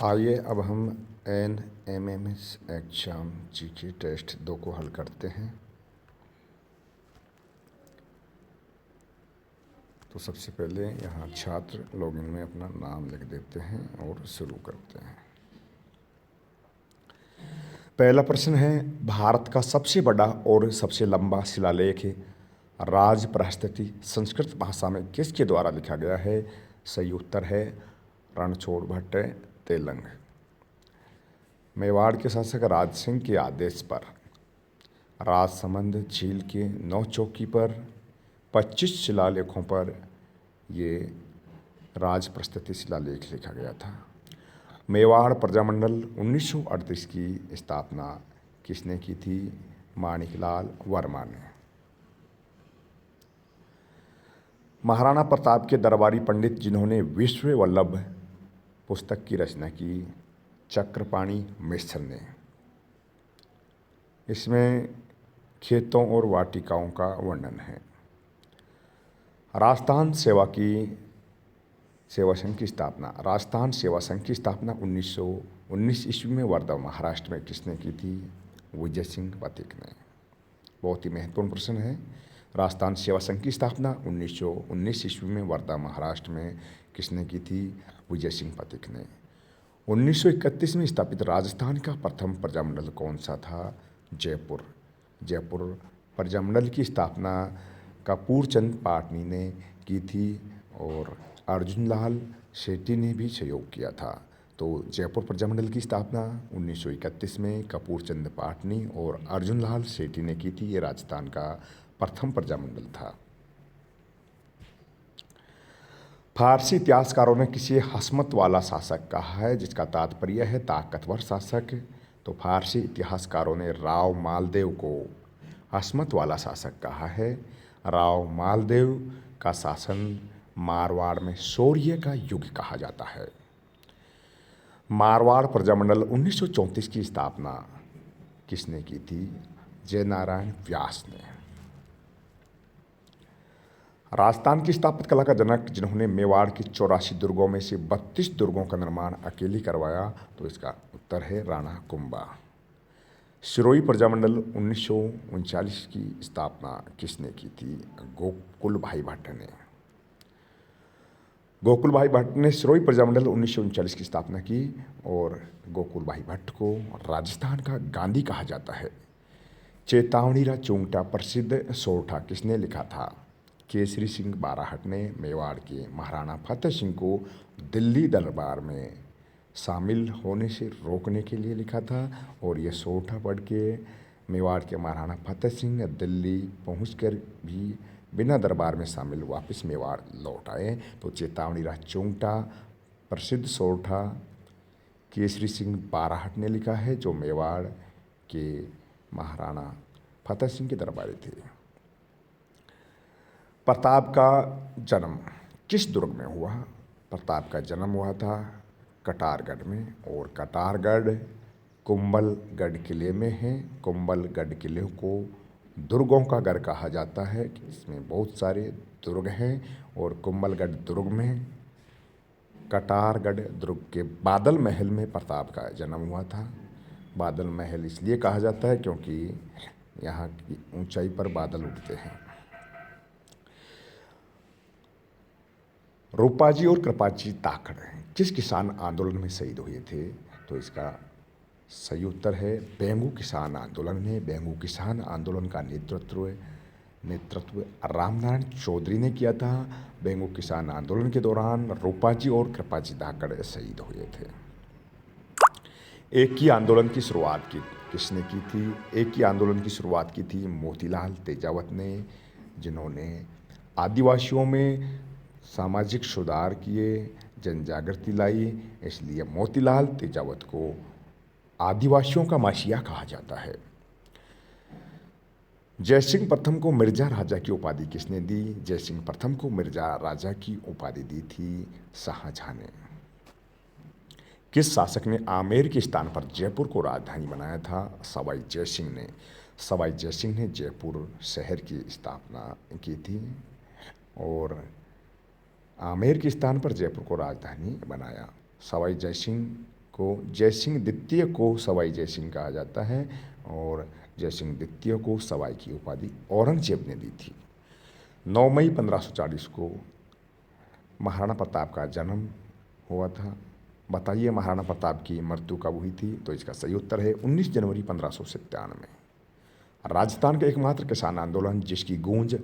आइए अब हम NMMS एग्जाम GK टेस्ट 2 को हल करते हैं। तो सबसे पहले यहाँ छात्र लॉगिन में अपना नाम लिख देते हैं और शुरू करते हैं। पहला प्रश्न है, भारत का सबसे बड़ा और सबसे लंबा शिलालेख राजप्रस्थिति संस्कृत भाषा में किसके द्वारा लिखा गया है? सही उत्तर है रणछोड़ भट्ट तेलंग। मेवाड़ के शासक राज सिंह के आदेश पर राजसमंद झील के 9 चौकी पर 25 शिलालेखों पर ये राजप्रस्थिति शिलालेख लिखा गया था। मेवाड़ प्रजामंडल 1938 की स्थापना किसने की थी? माणिकलाल वर्मा ने। महाराणा प्रताप के दरबारी पंडित जिन्होंने विश्व वल्लभ पुस्तक की रचना की, चक्रपाणि मिश्र ने। इसमें खेतों और वाटिकाओं का वर्णन है। राजस्थान सेवा संघ की स्थापना 1919 ईस्वी में वर्धा महाराष्ट्र में किसने की थी? विजय सिंह पथिक ने। बहुत ही महत्वपूर्ण प्रश्न है। राजस्थान सेवा संघ की स्थापना 1919 ईस्वी में वर्धा महाराष्ट्र में किसने की थी? विजय सिंह पथिक ने। 1931 में स्थापित राजस्थान का प्रथम प्रजामंडल कौन सा था? जयपुर प्रजामंडल की स्थापना कपूरचंद पाटनी ने की थी और अर्जुनलाल सेठी ने भी सहयोग किया था। तो जयपुर प्रजामंडल की स्थापना 1931 में कपूरचंद पाटनी और अर्जुनलाल सेठी ने की थी। ये राजस्थान का प्रथम प्रजामंडल था। फारसी इतिहासकारों ने किसी हस्मत वाला शासक कहा है, जिसका तात्पर्य है ताकतवर शासक। तो फारसी इतिहासकारों ने राव मालदेव को हस्मत वाला शासक कहा है। राव मालदेव का शासन मारवाड़ में शौर्य का युग कहा जाता है। मारवाड़ प्रजामंडल 1934 की स्थापना किसने की थी? जयनारायण व्यास ने। राजस्थान की स्थापत्य कला का जनक जिन्होंने मेवाड़ की 84 दुर्गों में से 32 दुर्गों का निर्माण अकेले करवाया, तो इसका उत्तर है राणा कुंभा। सिरोही प्रजामंडल 1939 की स्थापना किसने की थी? गोकुल भाई भट्ट ने। गोकुल भाई भट्ट ने सिरोही प्रजामंडल 1939 की स्थापना की और गोकुल भाई भट्ट को राजस्थान का गांधी कहा जाता है। चेतावनी चौंगटा प्रसिद्ध सोरठा किसने लिखा था? केसरी सिंह बाराहट ने मेवाड़ के महाराणा फतेह सिंह को दिल्ली दरबार में शामिल होने से रोकने के लिए लिखा था और ये सोरठा पढ़ के मेवाड़ के महाराणा फतेह सिंह दिल्ली पहुंचकर भी बिना दरबार में शामिल वापस मेवाड़ लौट आए। तो चेतावनी चौंगटा प्रसिद्ध सोरठा केसरी सिंह बाराहट ने लिखा है, जो मेवाड़ के महाराणा फतेह सिंह के दरबारी थे। प्रताप का जन्म किस दुर्ग में हुआ? प्रताप का जन्म हुआ था कटारगढ़ में और कटारगढ़ कुंभलगढ़ किले में है। कुंभलगढ़ किले को दुर्गों का घर कहा जाता है। इसमें बहुत सारे दुर्ग हैं और कुंभलगढ़ दुर्ग में कटारगढ़ दुर्ग के बादल महल में प्रताप का जन्म हुआ था। बादल महल इसलिए कहा जाता है क्योंकि यहाँ की ऊंचाई पर बादल उठते हैं। रूपाजी और कृपाजी ताकड़ किस किसान आंदोलन में शहीद हुए थे? तो इसका सही उत्तर है बेंगू किसान आंदोलन में। बेंगू किसान आंदोलन का नेतृत्व रामनारायण चौधरी ने किया था। बेंगू किसान आंदोलन के दौरान रूपाजी और कृपाजी ताकड़ शहीद हुए थे। एक ही आंदोलन की शुरुआत किसने की थी? एक ही आंदोलन की शुरुआत की थी मोतीलाल तेजावत ने, जिन्होंने आदिवासियों में सामाजिक सुधार किए, जन जागृति लाई। इसलिए मोतीलाल तेजावत को आदिवासियों का मसीहा कहा जाता है। जयसिंह प्रथम को मिर्जा राजा की उपाधि किसने दी? जयसिंह प्रथम को मिर्जा राजा की उपाधि दी थी शाहजहां ने। किस शासक ने आमेर के स्थान पर जयपुर को राजधानी बनाया था? सवाई जयसिंह ने। सवाई जयसिंह ने जयपुर शहर की स्थापना की थी और आमेर के स्थान पर जयपुर को राजधानी बनाया। सवाई जयसिंह को जयसिंह द्वितीय को सवाई जयसिंह कहा जाता है और जयसिंह द्वितीय को सवाई की उपाधि औरंगजेब ने दी थी। 9 मई 1540 को महाराणा प्रताप का जन्म हुआ था। बताइए महाराणा प्रताप की मृत्यु कब हुई थी? तो इसका सही उत्तर है 19 जनवरी 1597। राजस्थान का एकमात्र किसान आंदोलन जिसकी गूंज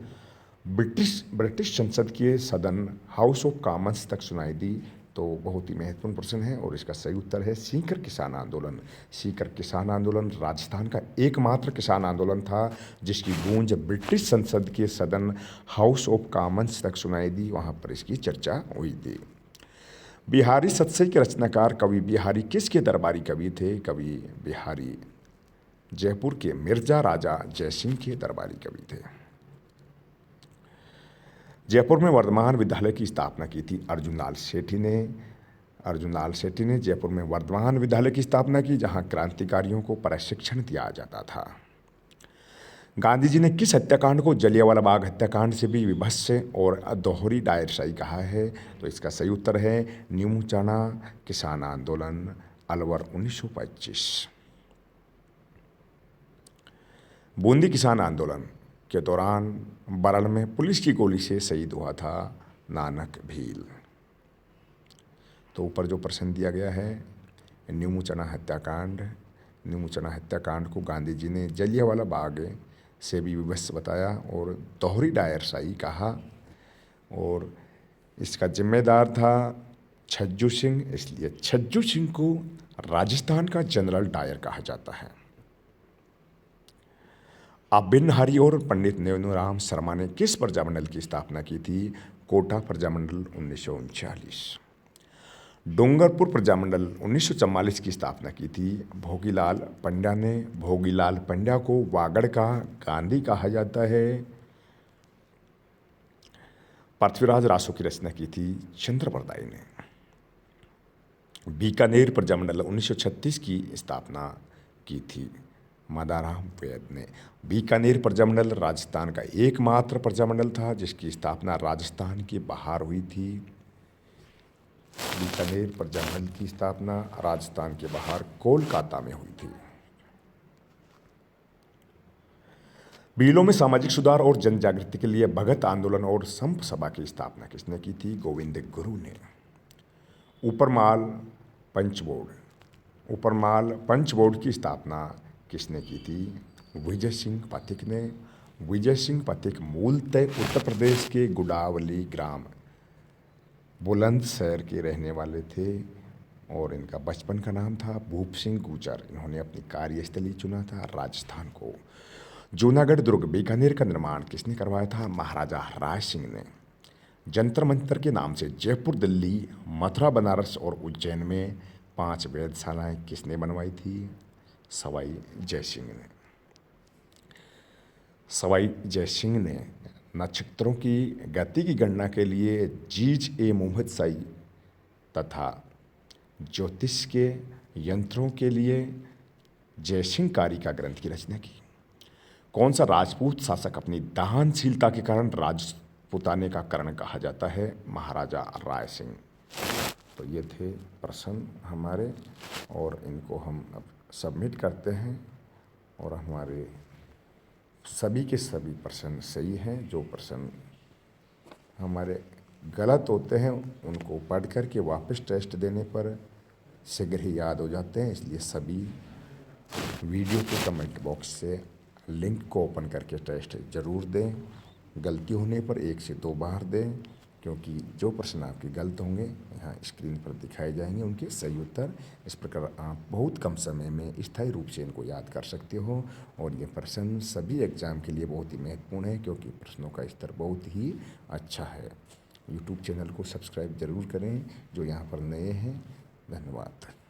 ब्रिटिश संसद के सदन हाउस ऑफ कॉमन्स तक सुनाई दी, तो बहुत ही महत्वपूर्ण प्रश्न है और इसका सही उत्तर है सीकर किसान आंदोलन। सीकर किसान आंदोलन राजस्थान का एकमात्र किसान आंदोलन था जिसकी गूंज ब्रिटिश संसद के सदन हाउस ऑफ कॉमन्स तक सुनाई दी, वहाँ पर इसकी चर्चा हुई थी। बिहारी सतसई के रचनाकार कवि बिहारी किसके दरबारी कवि थे? कवि बिहारी जयपुर के मिर्जा राजा जयसिंह के दरबारी कवि थे। जयपुर में वर्धमान विद्यालय की स्थापना की थी अर्जुन लाल सेठी ने जयपुर में वर्धमान विद्यालय की स्थापना की, जहां क्रांतिकारियों को प्रशिक्षण दिया जाता था। गांधी जी ने किस हत्याकांड को जलियांवाला बाग हत्याकांड से भी विभत्स और दोहरी डायरशाही कहा है? तो इसका सही उत्तर है न्यू चना किसान आंदोलन अलवर 1925। बूंदी किसान आंदोलन के दौरान बरल में पुलिस की गोली से शहीद हुआ था नानक भील। तो ऊपर जो प्रश्न दिया गया है न्यू चना हत्याकांड को गांधी जी ने जलियांवाला बाग से भी विभत्स बताया और दोहरी डायरशाही कहा और इसका जिम्मेदार था छज्जू सिंह, इसलिए छज्जू सिंह को राजस्थान का जनरल डायर कहा जाता है। अभिन्न हरि और पंडित नेनुराम शर्मा ने किस प्रजामंडल की स्थापना की थी? कोटा प्रजामंडल 1939। डूंगरपुर प्रजामंडल 1944 की स्थापना की थी भोगीलाल पंड्या ने। भोगीलाल पंड्या को वागड़ का गांधी कहा जाता है। पृथ्वीराज रासो की रचना की थी चंद्रप्रदायी ने। बीकानेर प्रजामंडल 1936 की स्थापना की थी मादाराम वैद ने। बीकानेर प्रजामंडल राजस्थान का एकमात्र प्रजामंडल था जिसकी स्थापना राजस्थान के बाहर हुई थी। बीकानेर प्रजामंडल की स्थापना राजस्थान के बाहर कोलकाता में हुई थी। बीलों में सामाजिक सुधार और जन जागृति के लिए भगत आंदोलन और संप सभा की स्थापना किसने की थी? गोविंद गुरु ने। ऊपरमाल पंच बोर्ड की स्थापना किसने की थी? विजय सिंह पथिक ने। विजय सिंह पथिक मूलतः उत्तर प्रदेश के गुड़ावली ग्राम बुलंदशहर के रहने वाले थे और इनका बचपन का नाम था भूप सिंह गुर्जर। इन्होंने अपनी कार्यस्थली चुना था राजस्थान को। जूनागढ़ दुर्ग बीकानेर का निर्माण किसने करवाया था? महाराजा राय सिंह ने। जंतर मंतर के नाम से जयपुर, दिल्ली, मथुरा, बनारस और उज्जैन में 5 वेधशालाएं किसने बनवाई थी? सवाई जयसिंह ने। सवाई जयसिंह ने नक्षत्रों की गति की गणना के लिए जीज-ए-मोहम्मद शाही तथा ज्योतिष के यंत्रों के लिए जयसिंहकारी का ग्रंथ की रचना की। कौन सा राजपूत शासक अपनी दानशीलता के कारण राजपूताने का कर्ण कहा जाता है? महाराजा राय सिंह। तो ये थे प्रश्न हमारे और इनको हम अब सबमिट करते हैं और हमारे सभी के सभी प्रश्न सही हैं। जो प्रश्न हमारे गलत होते हैं उनको पढ़ कर के वापस टेस्ट देने पर शीघ्र ही याद हो जाते हैं, इसलिए सभी वीडियो के कमेंट बॉक्स से लिंक को ओपन करके टेस्ट ज़रूर दें। गलती होने पर 1 से 2 बार दें, क्योंकि जो प्रश्न आपके गलत होंगे यहाँ स्क्रीन पर दिखाए जाएंगे उनके सही उत्तर। इस प्रकार आप बहुत कम समय में स्थायी रूप से इनको याद कर सकते हो और ये प्रश्न सभी एग्ज़ाम के लिए बहुत ही महत्वपूर्ण है क्योंकि प्रश्नों का स्तर बहुत ही अच्छा है। यूट्यूब चैनल को सब्सक्राइब ज़रूर करें जो यहाँ पर नए हैं। धन्यवाद।